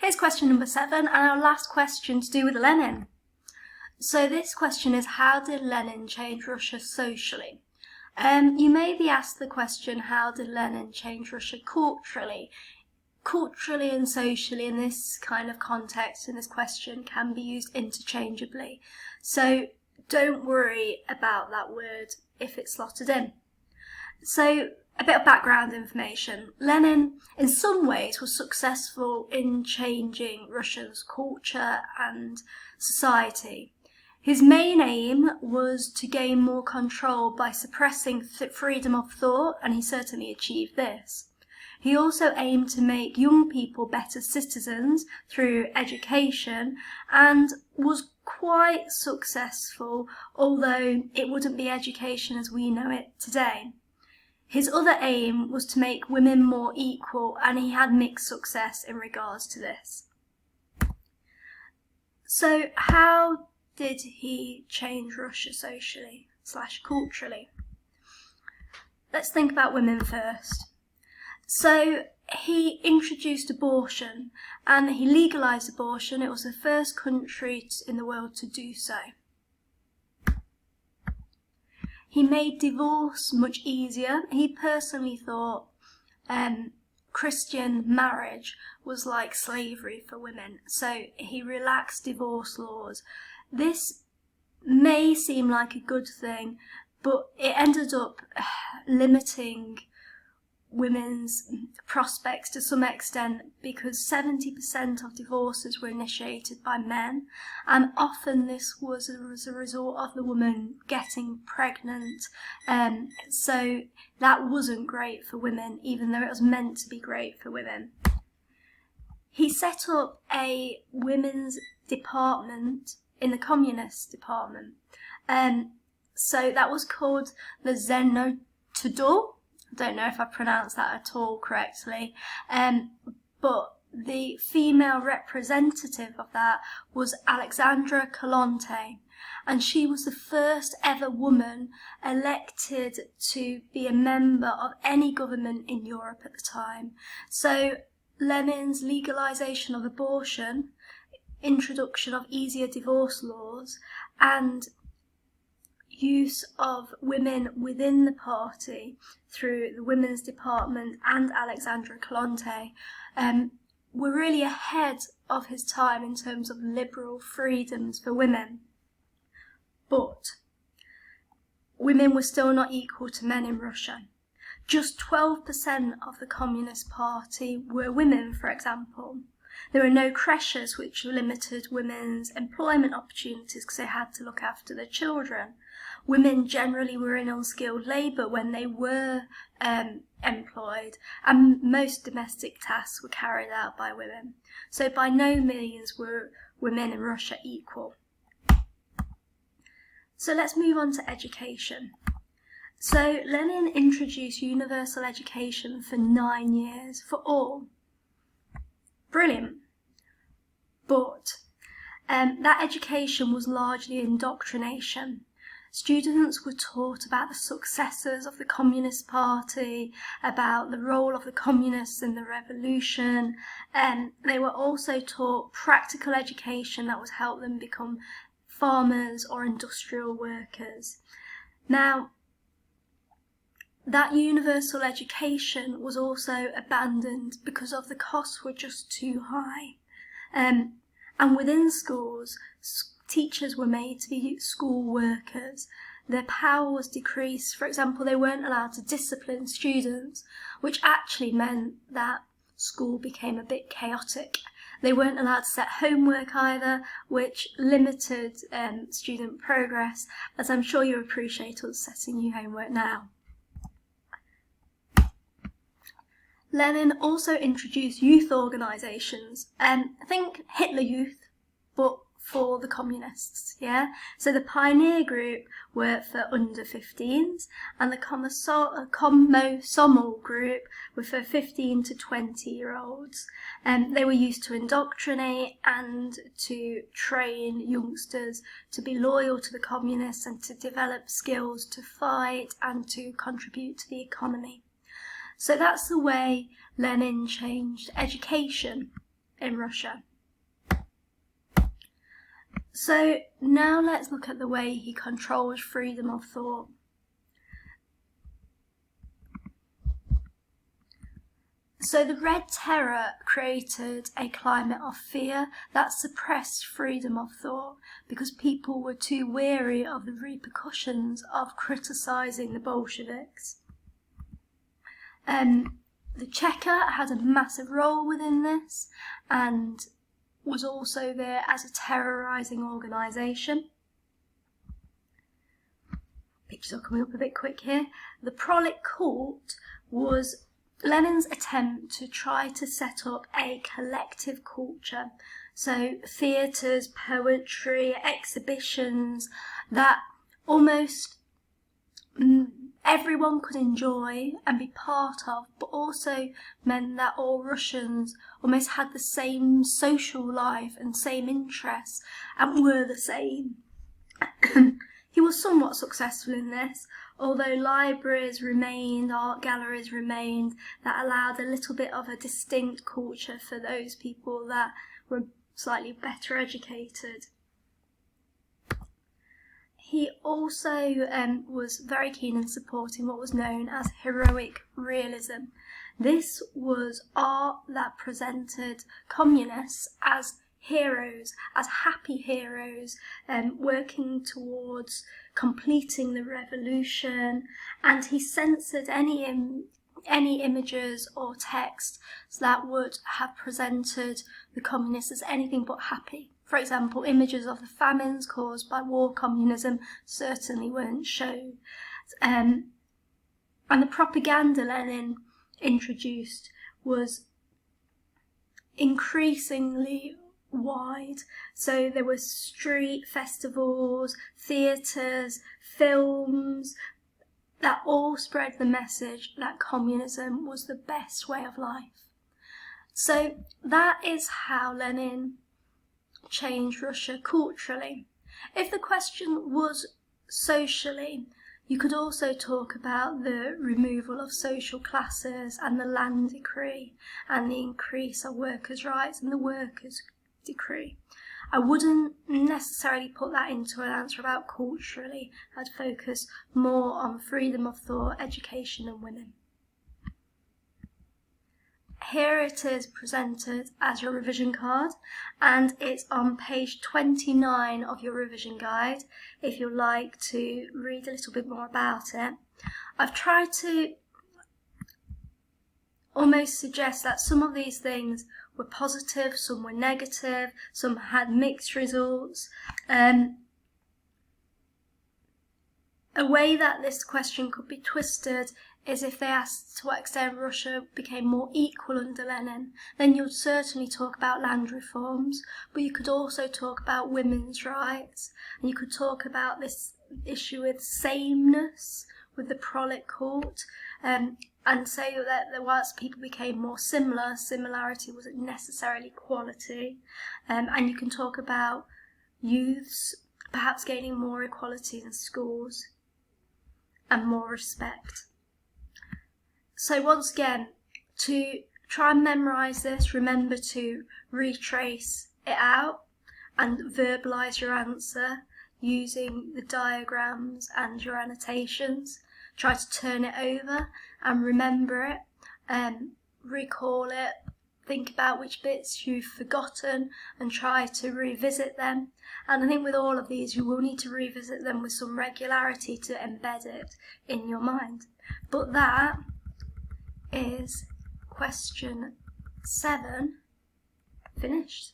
Here's question number 7 and our last question to do with Lenin. So this question is, how did Lenin change Russia socially? You may be asked the question, how did Lenin change Russia culturally? Culturally and socially in this kind of context, in this question, can be used interchangeably. So don't worry about that word if it's slotted in. So a bit of background information. Lenin, in some ways, was successful in changing Russia's culture and society. His main aim was to gain more control by suppressing freedom of thought, and he certainly achieved this. He also aimed to make young people better citizens through education and was quite successful, although it wouldn't be education as we know it today. His other aim was to make women more equal, and he had mixed success in regards to this. So how did he change Russia socially / culturally? Let's think about women first. So he introduced abortion and he legalised abortion. It was the first country in the world to do so. He made divorce much easier. He personally thought Christian marriage was like slavery for women, so he relaxed divorce laws. This may seem like a good thing, but it ended up limiting women's prospects to some extent, because 70% of divorces were initiated by men, and often this was as a result of the woman getting pregnant, so that wasn't great for women, even though it was meant to be great for women. He set up a women's department in the Communist department, so that was called the Zenotodor. I don't know if I pronounced that at all correctly, but the female representative of that was Alexandra Kolontai, and she was the first ever woman elected to be a member of any government in Europe at the time. So Lenin's legalisation of abortion, introduction of easier divorce laws, and use of women within the party through the women's department and Alexandra Kolontai were really ahead of his time in terms of liberal freedoms for women. But women were still not equal to men in Russia. Just 12% of the Communist Party were women, for example. There were no creches, which limited women's employment opportunities because they had to look after their children. Women generally were in unskilled labour when they were employed, and most domestic tasks were carried out by women. So by no means were women in Russia equal. So let's move on to education. So Lenin introduced universal education for 9 years for all. Brilliant. But that education was largely indoctrination. Students were taught about the successors of the Communist Party, about the role of the communists in the revolution, and they were also taught practical education that would help them become farmers or industrial workers. Now, that universal education was also abandoned because of the costs were just too high. And within schools, teachers were made to be school workers. Their power was decreased. For example, they weren't allowed to discipline students, which actually meant that school became a bit chaotic. They weren't allowed to set homework either, which limited student progress, as I'm sure you appreciate us setting you homework now. Lenin also introduced youth organisations. Think Hitler Youth, but for the communists, yeah? So the Pioneer Group were for under 15s, and the Komsomol Group were for 15 to 20-year-olds. They were used to indoctrinate and to train youngsters to be loyal to the communists and to develop skills to fight and to contribute to the economy. So that's the way Lenin changed education. in Russia. So now let's look at the way he controlled freedom of thought. So the Red Terror created a climate of fear that suppressed freedom of thought because people were too weary of the repercussions of criticising the Bolsheviks. The Cheka had a massive role within this and was also there as a terrorising organisation. Pictures are coming up a bit quick here. The Prolet cult was Lenin's attempt to try to set up a collective culture. So theatres, poetry, exhibitions that almost everyone could enjoy and be part of, but also meant that all Russians almost had the same social life and same interests and were the same. He was somewhat successful in this, although libraries remained, art galleries remained, that allowed a little bit of a distinct culture for those people that were slightly better educated. He also was very keen in supporting what was known as heroic realism. This was art that presented communists as heroes, as happy heroes, working towards completing the revolution, and he censored any images or text that would have presented the communists as anything but happy. For example, images of the famines caused by war communism certainly weren't shown. And the propaganda Lenin introduced was increasingly wide. So there were street festivals, theatres, films that all spread the message that communism was the best way of life. So that is how Lenin changed Russia culturally. If the question was socially, you could also talk about the removal of social classes and the land decree and the increase of workers' rights and the workers' decree. I wouldn't necessarily put that into an answer about culturally. I'd focus more on freedom of thought, education and women. Here it is presented as your revision card, and it's on page 29 of your revision guide if you'd like to read a little bit more about it. I've tried to almost suggest that some of these things were positive, some were negative, some had mixed results. A way that this question could be twisted is if they asked to what extent Russia became more equal under Lenin, then you'd certainly talk about land reforms, but you could also talk about women's rights, and you could talk about this issue with sameness, with the Prolet cult, and say that whilst people became more similar, similarity wasn't necessarily equality, and you can talk about youths perhaps gaining more equality in schools and more respect. So once again, to try and memorise this, remember to retrace it out and verbalise your answer using the diagrams and your annotations. Try to turn it over and remember it, recall it, think about which bits you've forgotten and try to revisit them. And I think with all of these you will need to revisit them with some regularity to embed it in your mind. But that is question 7 finished.